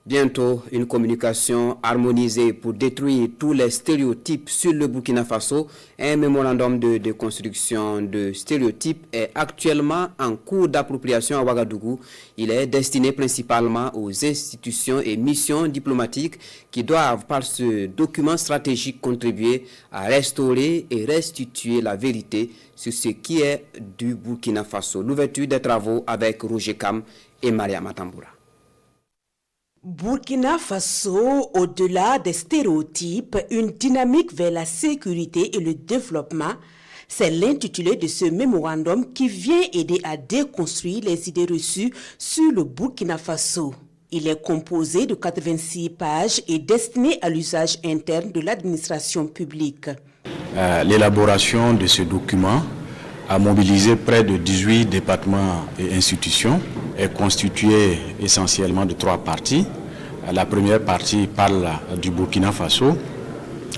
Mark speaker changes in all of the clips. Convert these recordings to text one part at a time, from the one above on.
Speaker 1: Bientôt, une communication harmonisée pour détruire tous les stéréotypes sur le Burkina Faso. Un mémorandum de construction de stéréotypes est actuellement en cours d'appropriation à Ouagadougou. Il est destiné principalement aux institutions et missions diplomatiques qui doivent, par ce document stratégique, contribuer à restaurer et restituer la vérité sur ce qui est du Burkina Faso. L'ouverture des travaux avec Roger Kam et Maria Matamboura.
Speaker 2: Burkina Faso, au-delà des stéréotypes, une dynamique vers la sécurité et le développement, c'est l'intitulé de ce mémorandum qui vient aider à déconstruire les idées reçues sur le Burkina Faso. Il est composé de 86 pages et destiné à l'usage interne de l'administration publique.
Speaker 3: L'élaboration de ce document a mobilisé près de 18 départements et institutions, est constituée essentiellement de 3 parties. La première partie parle du Burkina Faso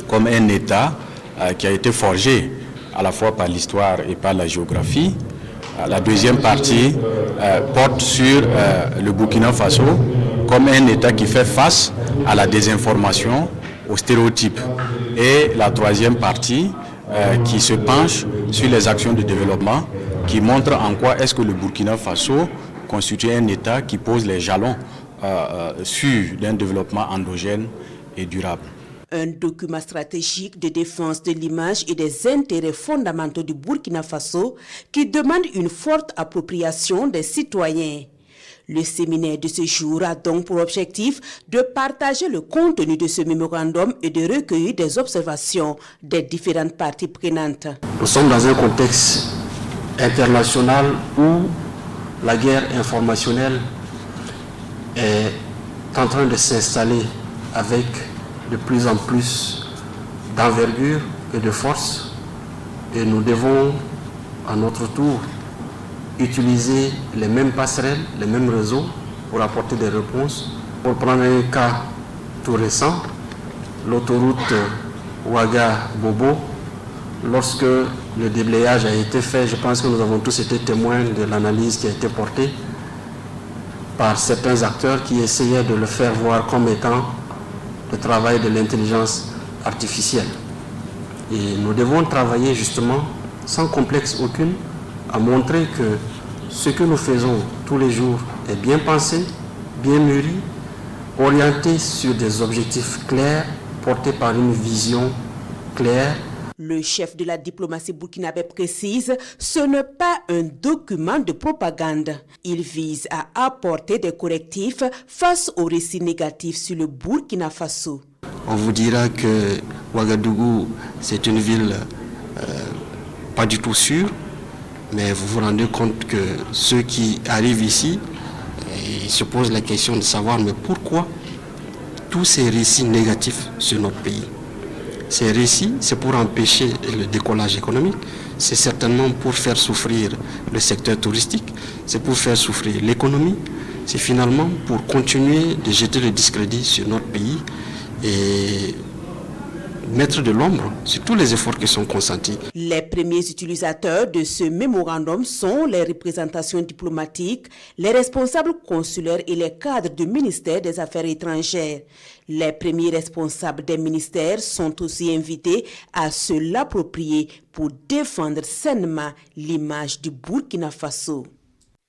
Speaker 3: comme un État qui a été forgé à la fois par l'histoire et par la géographie. La deuxième partie porte sur le Burkina Faso comme un État qui fait face à la désinformation, aux stéréotypes. Et la troisième partie qui se penche sur les actions de développement, qui montre en quoi est-ce que le Burkina Faso constitue un État qui pose les jalons sûrs d'un développement endogène et durable.
Speaker 2: Un document stratégique de défense de l'image et des intérêts fondamentaux du Burkina Faso qui demande une forte appropriation des citoyens. Le séminaire de ce jour a donc pour objectif de partager le contenu de ce mémorandum et de recueillir des observations des différentes parties prenantes.
Speaker 4: Nous sommes dans un contexte international où la guerre informationnelle est en train de s'installer avec de plus en plus d'envergure et de force. Et nous devons, à notre tour, utiliser les mêmes passerelles, les mêmes réseaux pour apporter des réponses. Pour prendre un cas tout récent, l'autoroute Ouaga-Bobo, lorsque le déblayage a été fait, je pense que nous avons tous été témoins de l'analyse qui a été portée par certains acteurs qui essayaient de le faire voir comme étant le travail de l'intelligence artificielle. Et nous devons travailler justement sans complexe aucun à montrer que ce que nous faisons tous les jours est bien pensé, bien mûri, orienté sur des objectifs clairs, portés par une vision claire.
Speaker 2: Le chef de la diplomatie burkinabé précise, ce n'est pas un document de propagande. Il vise à apporter des correctifs face aux récits négatifs sur le Burkina Faso.
Speaker 4: On vous dira que Ouagadougou, c'est une ville pas du tout sûre, mais vous vous rendez compte que ceux qui arrivent ici, ils se posent la question de savoir mais pourquoi tous ces récits négatifs sur notre pays. Ces récits, c'est pour empêcher le décollage économique, c'est certainement pour faire souffrir le secteur touristique, c'est pour faire souffrir l'économie, c'est finalement pour continuer de jeter le discrédit sur notre pays et mettre de l'ombre sur tous les efforts qui sont consentis.
Speaker 2: Les premiers utilisateurs de ce mémorandum sont les représentations diplomatiques, les responsables consulaires et les cadres du ministère des Affaires étrangères. Les premiers responsables des ministères sont aussi invités à se l'approprier pour défendre sainement l'image du Burkina Faso.